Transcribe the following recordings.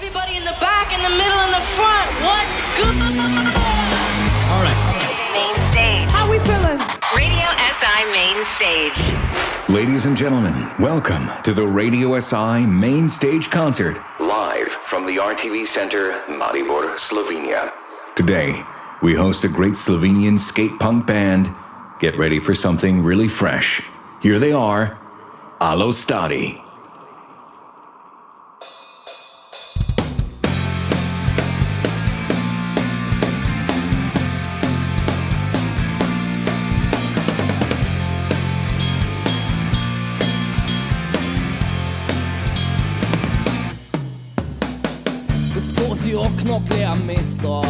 Everybody in the back, in the middle, in the front, what's good? All right. Main stage. How we feeling? Radio SI Main Stage. Ladies and gentlemen, welcome to the Radio SI Main Stage Concert, live from the RTV Center, Maribor, Slovenia. Today, we host a great Slovenian skate punk band. Get ready for something really fresh. Here they are, Alostari. Skozi okno gledam mesto,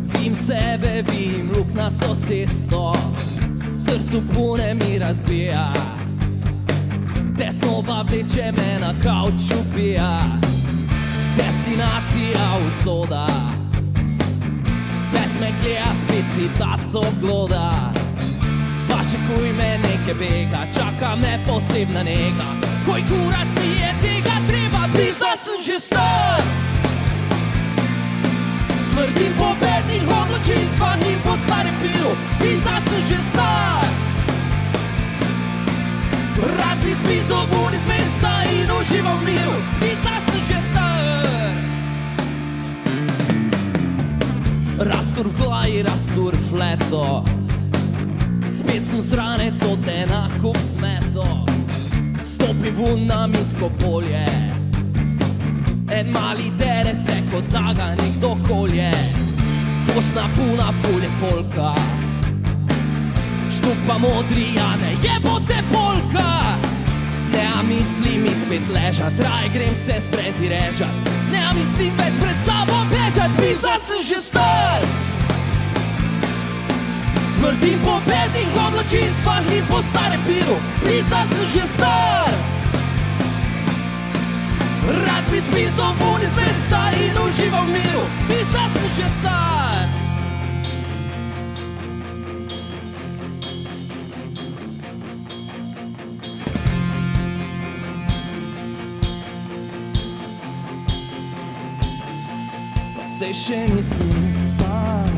vidim sebe, vidim luknasto cesto, v srcu pune mi razbija, tesnova vleče me na kavču pija, destinacija usoda, pes me gleda, spet si taco gloda, pa še kuj me neke bega, čaka me posebna nega, koj kurat mi je tega treba, pizda sem že star. Smrdim po bednih odločitvah in po starem pilu, pizda sem že star. Rad bi spizdal vun iz mesta in užival v miru, pizda sem že star. Rastur v glavi, rastur v fleto, spet sem sranec od enakup smeto. Stopim vun na minsko polje, en mali dere se kot daga nekdo kolje. Pošta puna fulje folka, štuk pa modri, a ne jebote polka. Ne a mislim id spet ležat, raj grem se s frendi režat. Ne a mislim več pred sabo bežat, pizda sem že star. Smrdim po bednih odločitvah in po starem pilu, pizda sem že star. Rad bi spizdal vun iz mesta in užival v miru, pizda sem že star. Pa sej še nisem star,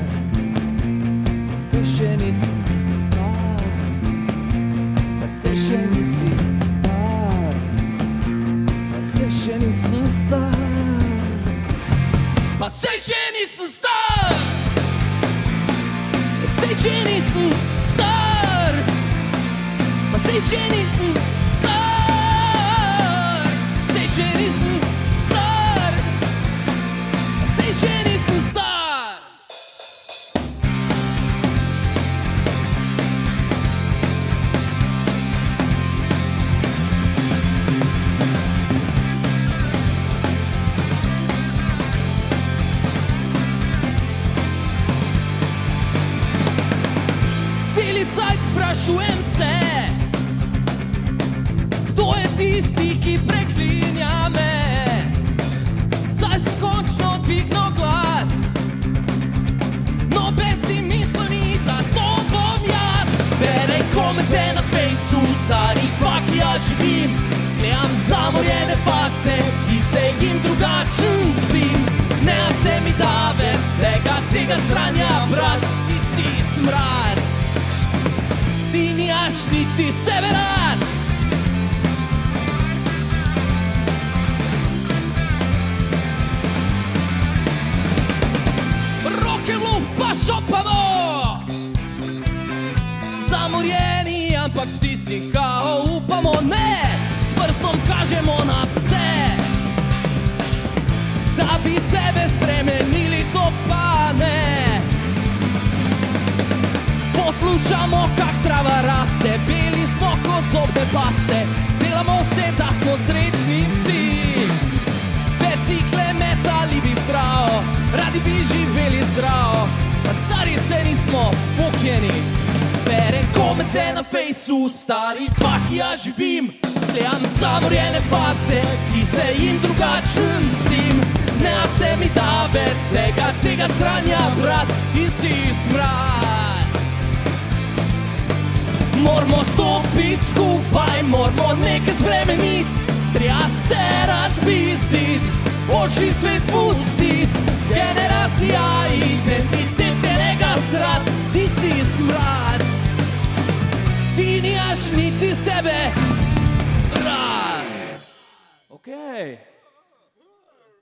sej še nisem star, pa sej še nisem star, pa sej še nisem star, pa sej še nisem star, sej še nisem star, pa sej še nisem star, sej še nisem star, sej še nisem star. Sprašujem se, kdo je tisti, ki preklinja me. Saj si končno dvignil glas, noben si mislil ni, da to bom jaz. Berem komente na fejsu, stari fakt ja živim. Gledam zamorjene face, ki se jim drugačen zdim. Ne se mi da več tega sranja, brat, ti si smrad. Ti nimaš niti sebe rad. Roke v luft pa šopamo, zamorjeni, ampak vsi si kao upamo. Ne, s prstom kažemo na vse, da bi sebe spremenili, to pa ne. Poslušamo, kak trava raste, beli smo kot zobne paste, delamo se, da smo srečni vsi. Bicikle metali bi prav, radi bi živeli zdrav, pa stari se nismo pokjeni. Berem komente na fejsu, stari fakt ja živim. Gledam zamorjene face, ki se jim drugačen zdim. Ne a se mi da več tega sranja, brat, ti si smrad. Moramo stopiti skupaj, moramo nekaj spremeniti, treba se razpizditi. današnji svet pustit, generacija identitetnega srat, ti si smrad, ti nimaš niti sebe rad. Okej.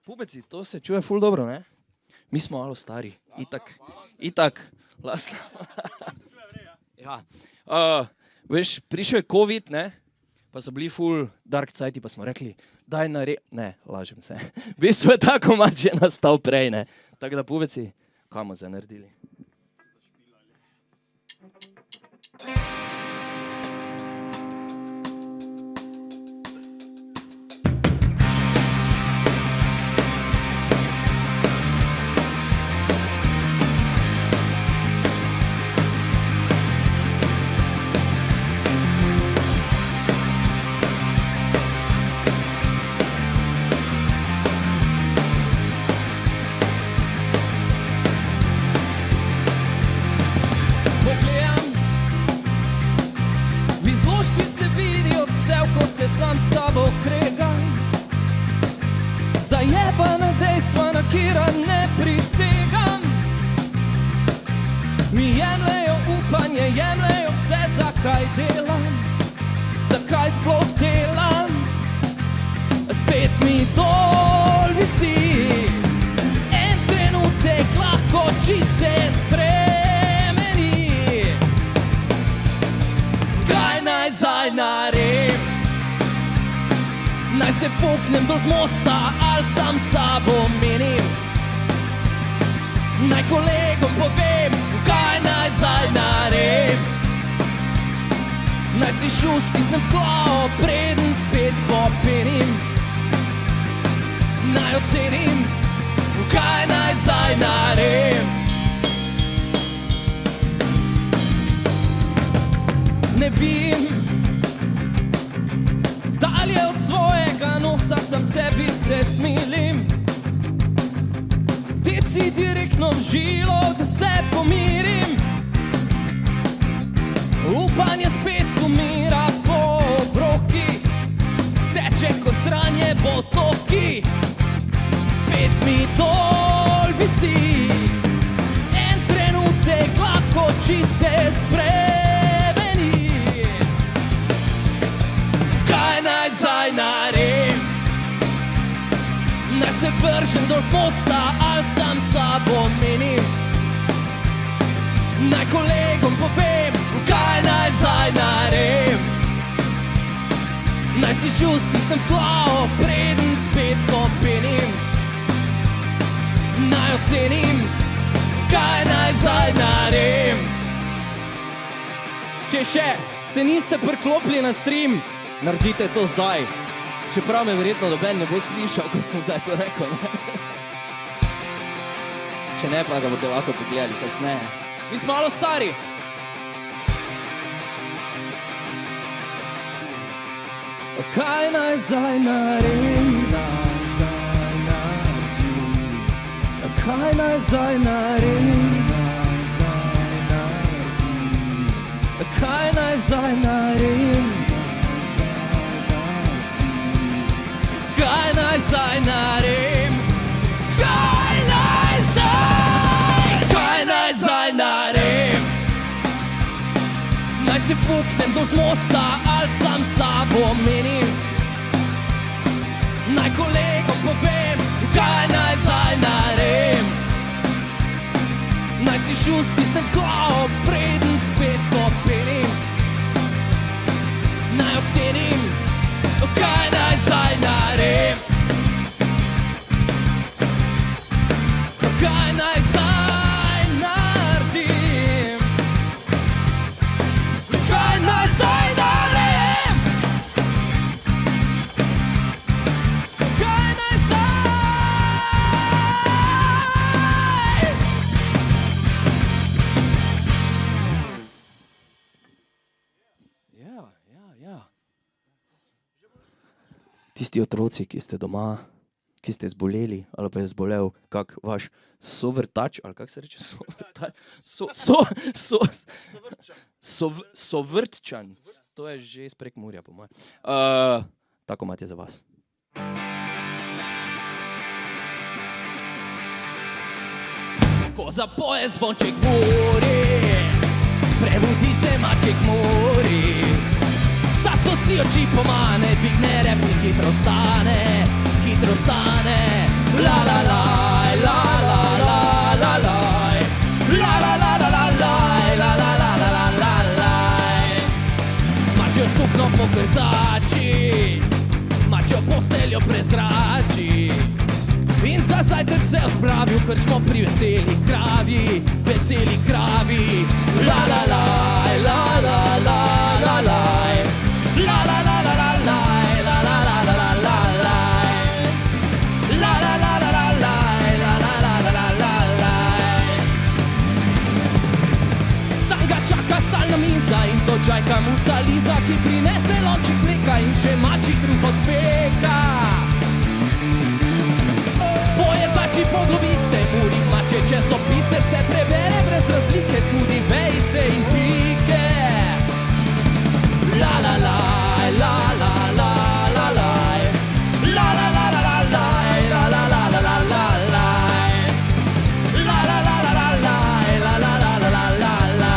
Pubeci, to se čuje ful dobro, ne? Mi smo malo stari, itak, Laslo. Ja. Veš, prišel je COVID, ne? Pa so bili ful dark cajti, pa smo rekli, daj ne, lažem se. V bistvu je ta komad že nastal prej, ne? Tako da pubeci, kaj bomo zdaj naredili? Sam sabo kregam, zajebana dejstva, na kira ne prisegam. Mi jemlejo upanje, jemlejo vse, zakaj delam, zakaj sploh delam. Spet mi dol visi, en trenutek lahko čisto se spremeni. Kaj naj zdaj naredim? Naj se fuknem dol z mosta, ali sam sabo menim. Naj kolegom povem, kaj naj zdaj naredim. Naj si šus stisnem v glavo, preden spet popenim. Naj ocenim, kaj naj zdaj naredim. Ne vem, dalje od svojega nosa sam sebi se smilim. Teci direktno v žilo, da se pomirim. Upanje spet umira po obroki, teče ko sranje po toki. Spet mi dol visi, en trenutek lahko čisto se spremeni. Kaj naj zdaj naredim? Naj se vržem dol z mosta, ali sam sabo menim. Naj kolegom povem, kaj naj zdaj naredim. Naj si šus stisnem v glavo, preden spet popenim. Naj ocenim, kaj naj zdaj naredim. Če še se niste priklopili na stream, naredite to zdaj. Čeprav me verjetno noben ne bo slišal, ko sem zdaj to rekel. Če ne, pa ga boste lahko pogledali kasneje. Mi smo malo stari. Kaj naj zdaj naredim? Kaj naj zdaj naredim? Kaj naj zdaj naredim? Kaj naj zdaj naredim? Kaj naj zdaj naredim? Naj se fuknem dol z mosta, ali sam sabo menim. Naj kolegom povem, kaj naj zdaj naredim. Naj si šus stisnem v glavo, preden spet popenim. Naj ocenim, kaj naj zdaj naredim. Kaj naj zdaj naredim? Kaj naj zdaj naredim? Kaj naj zdaj? Ja. Tisti otroci, ki ste doma, ki ste zboleli, ali pa je zbolel kak vaš sovrtač, ali kak se reče sovrtač? Sovrtčan. To je že iz Prekmurja, po moje. Tako imate za vas. ko zapoje zvonček buri. Prebudi se maček mori. Stato si oči pomane, dvigne rep in hitro stane. La la la, la la la, la la. La la la la la la, la la la la la la la. Mačjo sukno pokrtači, mačjo posteljo prezrači. In za zajtrk se odpravi v krčmo pri veseli kravi. La la la, la la la, la la. La la la la la la, la la la la la la la. La la la la la la, la la la la la la la. Tam ga čaka stalna miza in dočajka muca Liza, ki prinese lonček mleka in še mačji kruh od peka. Poetači poglobice, muri mače časopise, se prebere brez razlike, tudi vejice in pike. La la la, la la la, la la. La la la la la la, la la la la la la la. La la la la la la, la la la la la la la.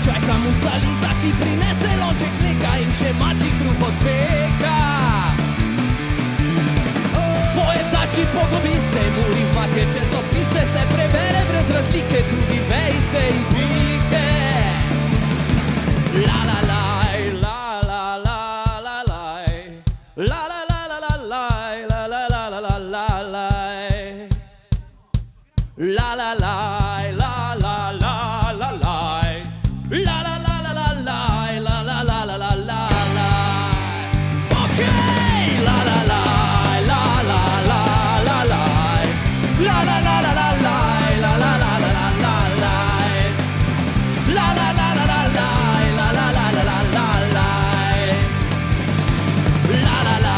Čaka muca Liza, ki prinese lonček mleka in še mačji kruh od peka. Poetači poglobise, muri mače časopise, se prebere brez razlike, tudi vejice in pike. La la la, la la la, la la. La la la la la la, la la la la la la la. La la la, la la la, la la. La la la la la la, la la la la la la la. Okay! La la la, la la la la la. La la la la la la, la la la la la la la. La la la la la la, la la la la la la la. La la la,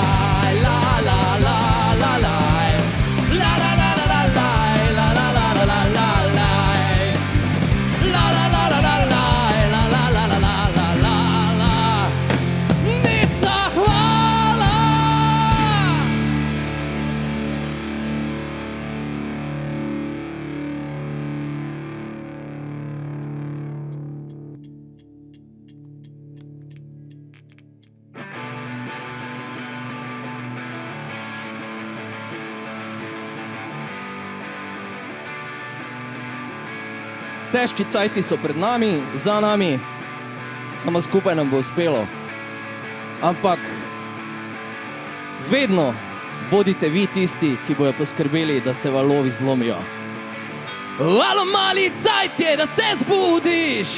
la la la la la. La la la la la la, la la la la la la la. La la la la la la. Težki cajti so pred nami, za nami, samo skupaj nam bo uspelo. Ampak vedno bodite vi tisti, ki bojo poskrbeli, da se valovi zlomijo. Alo, mali cajt je, da se zbudiš.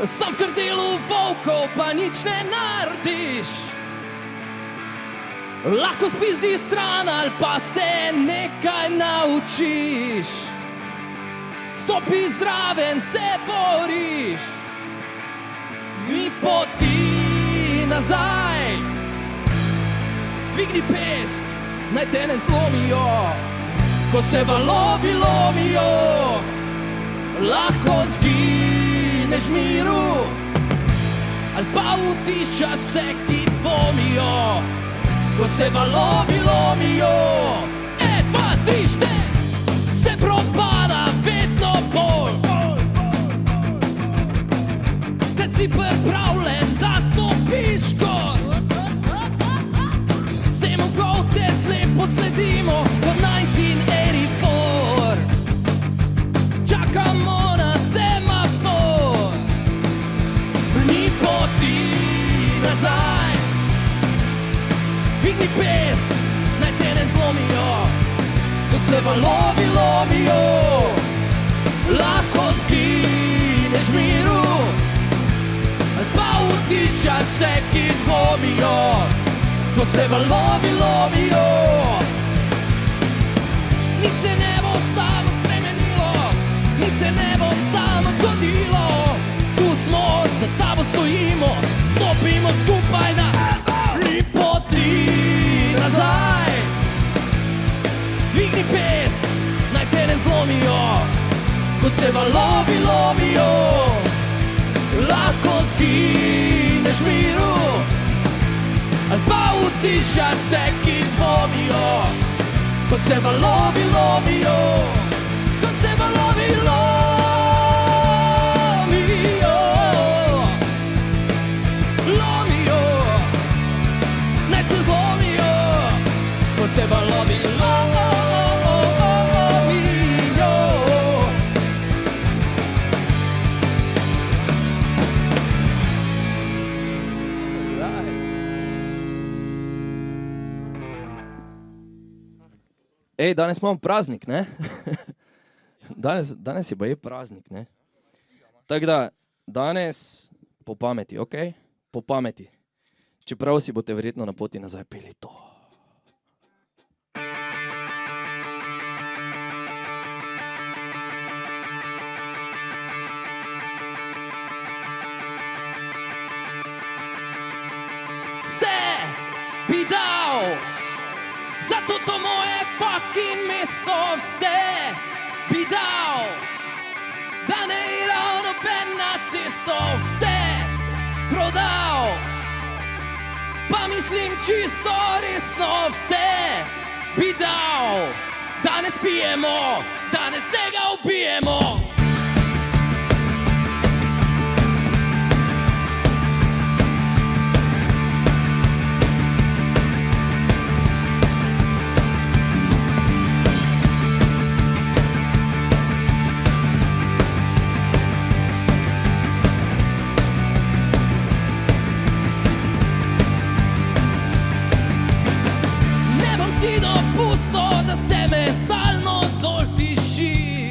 Sam v krdelu volkov pa nič ne narediš. Lahko spizdi stran ali pa se nekaj naučiš. Stopi zraven, se boriš. Ni poti nazaj. Dvigni pest, naj te ne zlomijo. Ko se valovi lomijo, lahko zgineš miru. Ali pa utišaš se, ki dvomijo. Ko se valovi lomijo, 1, 2, 3, 4, se propada vedno bolj. Kad si pripravljen, da stopiš gor. Vsemu golce slepo sledimo, kot 1984. Čakamo na semafor. Ni poti nazaj. Dvigni pest, naj te ne zlomijo. Ko se valovi lomijo, lahko zgineš miru. Ali pa utišaš se, ki dvomijo. Ko se valovi lomijo, nič se ne bo sam se valovi lovijo, lahko zgineš v miru, ali pa utišaš se, ki dvomijo. Ko se valovi lovijo, ko se valovi lomijo, lomijo, naj se zlomijo, ko se valovi lomijo. Ej, danes imamo praznik, ne? Danes je baje praznik, ne? Tako da, danes po pameti, ok? Po pameti. Čeprav si boste verjetno na poti nazaj peli to. Vse bi dal za to moje fucking mesto, vse bi dal, da ne iral noben na cesto, vse prodal, pa mislim čisto resno, vse bi dal, da ne spijemo, da ne se ga ubijemo. Da se me stalno dol tiši,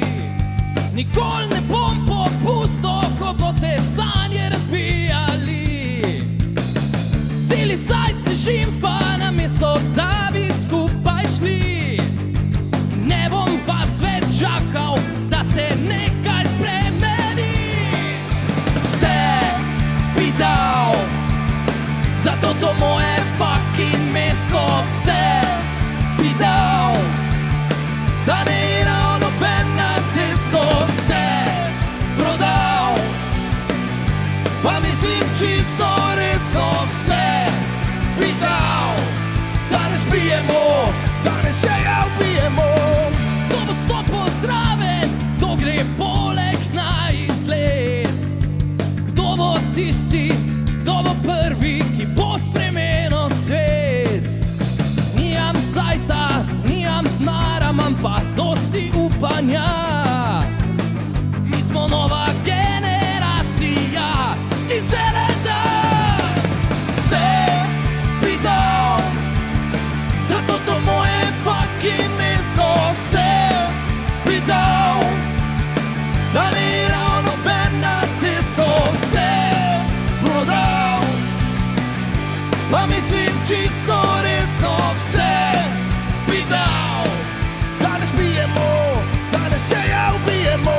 nikoli ne bom popustil, ko boste sanje razbijali. Celi cajt se žimfa, namesto da bi skupaj šli. Ne bom vas več čakal, da se nekaj spremeni. Vse bi dal za to moje fucking mesto, vse bi dal, da ne iral noben na cesto, vse prodal, pa mislim čisto resno, vse bi dal, da ne spijemo, da ne se ga ubijemo. Kdo bo stopil zraven, kdo gre poleg na izgled, kdo bo tisti, kdo bo prvi, ki bo spremenil svet. Nijam zajta, nijam denara, imam pa dosti upanja. Mi smo nova generacija, ki se ne da. Vse bi dal za to moje fucking mesto, vse bi dal, da ne iral noben na cesto, vse prodal, pa mislim čisto resno, vse bi dal, da ne spijemo, da ne se ga ubijemo.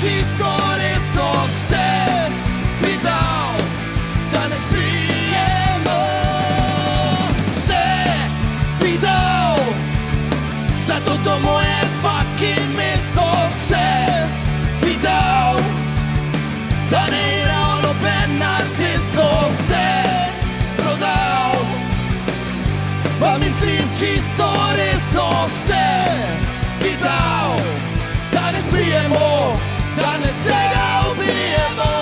Čisto resno, vse bi dal, da ne spijemo. Vse bi dal za to moje fucking mesto, vse bi dal, da ne iral noben na cesto, vse prodal, pa mislim čisto resno, vse bi dal, da ne spijemo, da ne se ga ubijemo.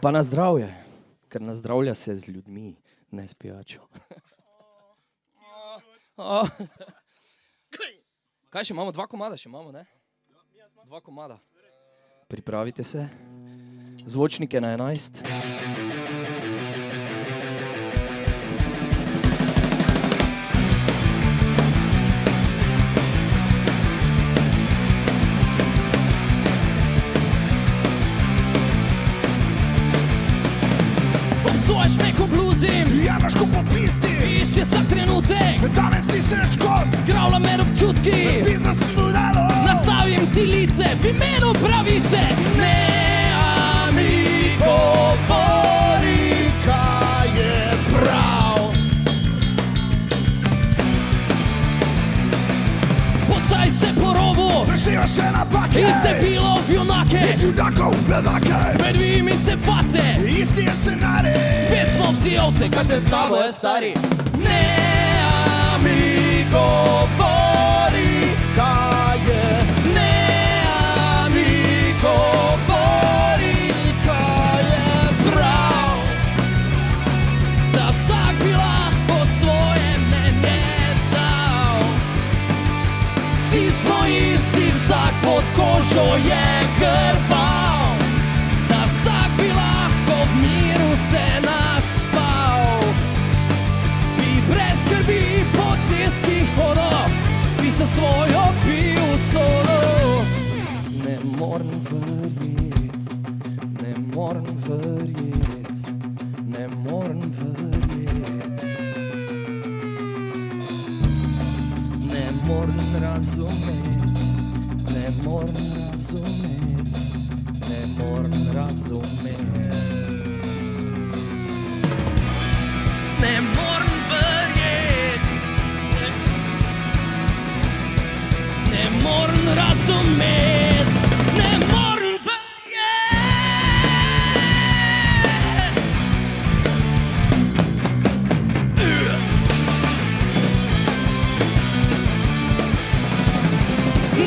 Pa na zdravje, ker nazdravlja se z ljudmi, ne s pijačo. Kaj še imamo? 2 komada še imamo, ne? 2 komada. Pripravite se. Zvočnike na 11. Obsojaš me, ko bluzim, Jemaš ko popisti, išče vsak trenutek, danes ti sreč kot gravla med občutki. pizda sem budalo. Nastavim ti lice v imenu pravice. Ne, mi govori, kaj je prav. Postaj se po robu, Prešiva se napake, in ste bilo v junake. čudakov bedake, Spet vi im iste face, isti je scenarij. spet smo vsi ovce, kad te s tabo je stari. Ne, mi govori, kaj je. Ne, mi govori, kaj je prav. Da vsak bi lahko svoje mnenje dal. Vsi smo isti, vsak pod kožo je krvav. Da vsak bi lahko v miru se naspal. Bi brez skrbi po cesti hodil, bi se svojo pil solo. Ne morem verjet, ne morem verjet, ne morem verjet. Ne morem razumeti, ne morem razumeti, ne morem razumeti. Ne morem verjeti, ne morem razumeti, ne morem verjeti.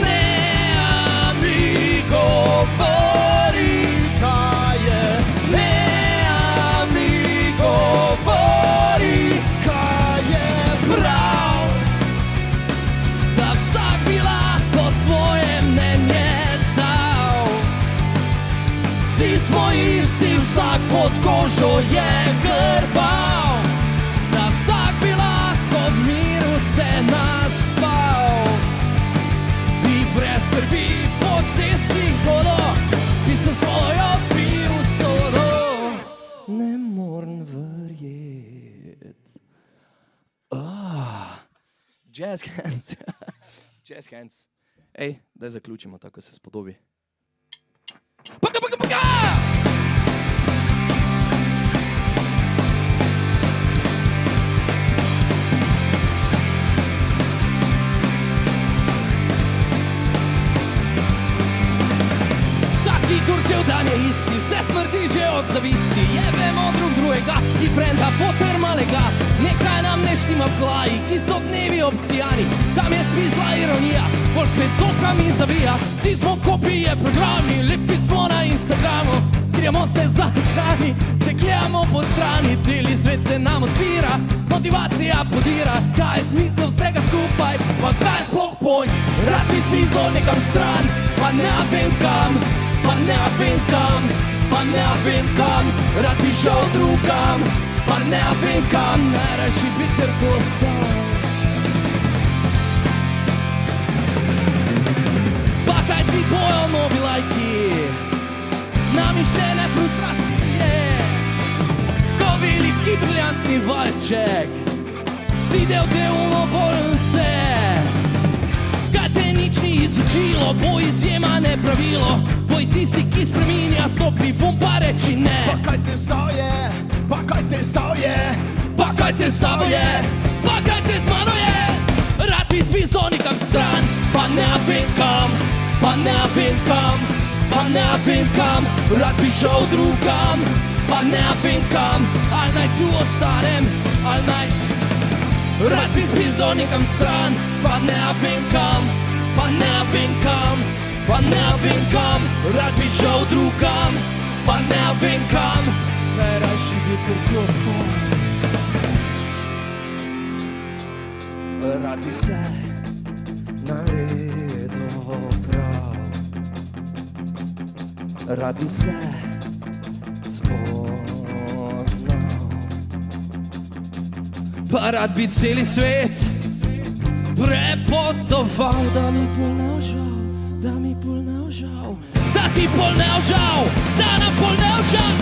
Ne, mi govori, kaj je. Ne, mi govori, kaj je prav. Da vsak bi lahko svoje mnenje dal. Vsi smo isti, vsak pod kožo je krvav. Da vsak bi lahko v miru se naspal. Bi brez skrbi po cesti hodil, bi se svojo pil solo. Ne morem verjet. Jazz hands. Jazz hands. Ej, daj zaključimo tako, se spodobi. Paka, paka, paka! Vsaki kurčev dan je isti, vse smrti že od zavisti. Jebemo drug drugega, ki frenda poter malega. Nekaj nam ne štima v glavi, ki so dnevi obsijani. Tam je spizla ironija, bolj spet z okami zavija. Vsi smo kopije programi, lepi smo na Instagramu. Skrijemo se za ekrani, se gledamo po strani. Celi svet se nam odpira, motivacija podira. Kaj je smisel vsega skupaj, pa kaj je sploh point? Rad bi spizlo nekam stran, pa ne vem kam. Pa ne vem kam, pa ne vem kam. Rad bi šel drugam, pa ne vem kam. Najrajši bi kar postal. Pa kaj ti bojo novi lajki, namišljene frustracije. Ko veliki briljantni valček si del bolnice. Kaj te nič ni izučilo, bo izjema ne pravilo. Boj tisti, ki spreminja, stopi vum pa reči ne. Pa kaj te stal je, pa kaj te stal je, Pa kaj te sabo je, pa kaj te z mano je. Rad bi spizlo nekam stran, pa ne vem kam, pa ne vem kam, pa ne vem kam. Rad bi šel drugam, pa ne vem kam. Ali naj tu ostanem, ali naj. Rad bi spizlo nekam stran, pa ne vem kam, pa ne vem kam, pa ne vem kam. Rad bi šel drugam, pa ne vem kam, najrajši bi preprosto. Rad bi vse naredil prav, rad bi vse spoznal, pa rad bi celi svet prepotoval, da mi pol ne žal, da mi pol ne žal, da ti pol ne žal, da nam pol ne žal.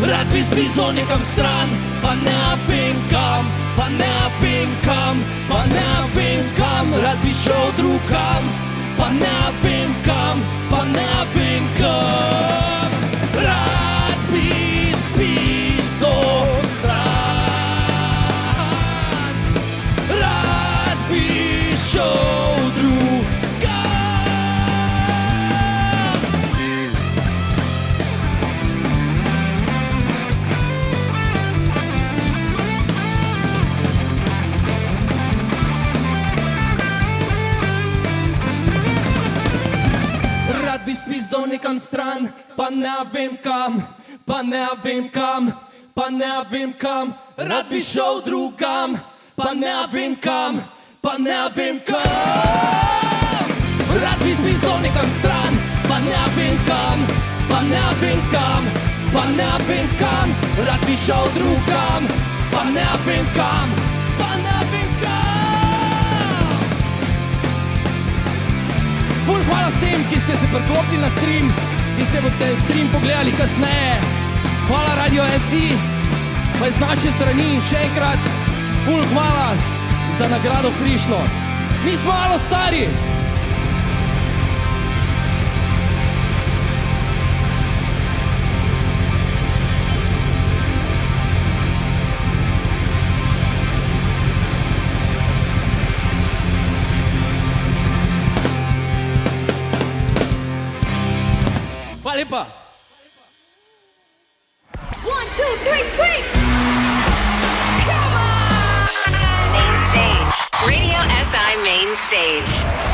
Rad bi spizdal nekam stran, pa ne vem kam, pa ne vem kam, pa ne vem kam. Rad bi šel drugam, pa ne vem kam, pa ne vem kam. Rad bi spizdal stran, rad bi šel drugam. Rad bi spizdal nekam stran, pa ne vem kam, pa ne vem kam, pa ne vem kam. Rad bi šel drugam, pa ne vem kam, pa ne vem kam. Rad bi spizdal nekam stran, pa ne vem kam, pa ne vem kam, pa ne vem kam. Rad bi šel drugam, pa ne vem kam, pa ne vem kam. Ful hvala vsem, ki ste se priklopili na stream, ki se boste stream pogledali kasneje. Hvala Radio SI, pa iz naše strani še enkrat ful hvala za nagrado Frišno. Mi smo malo stari. Hvala lepa. 1, 2, 3, scream! Main Stage. Radio SI Main Stage.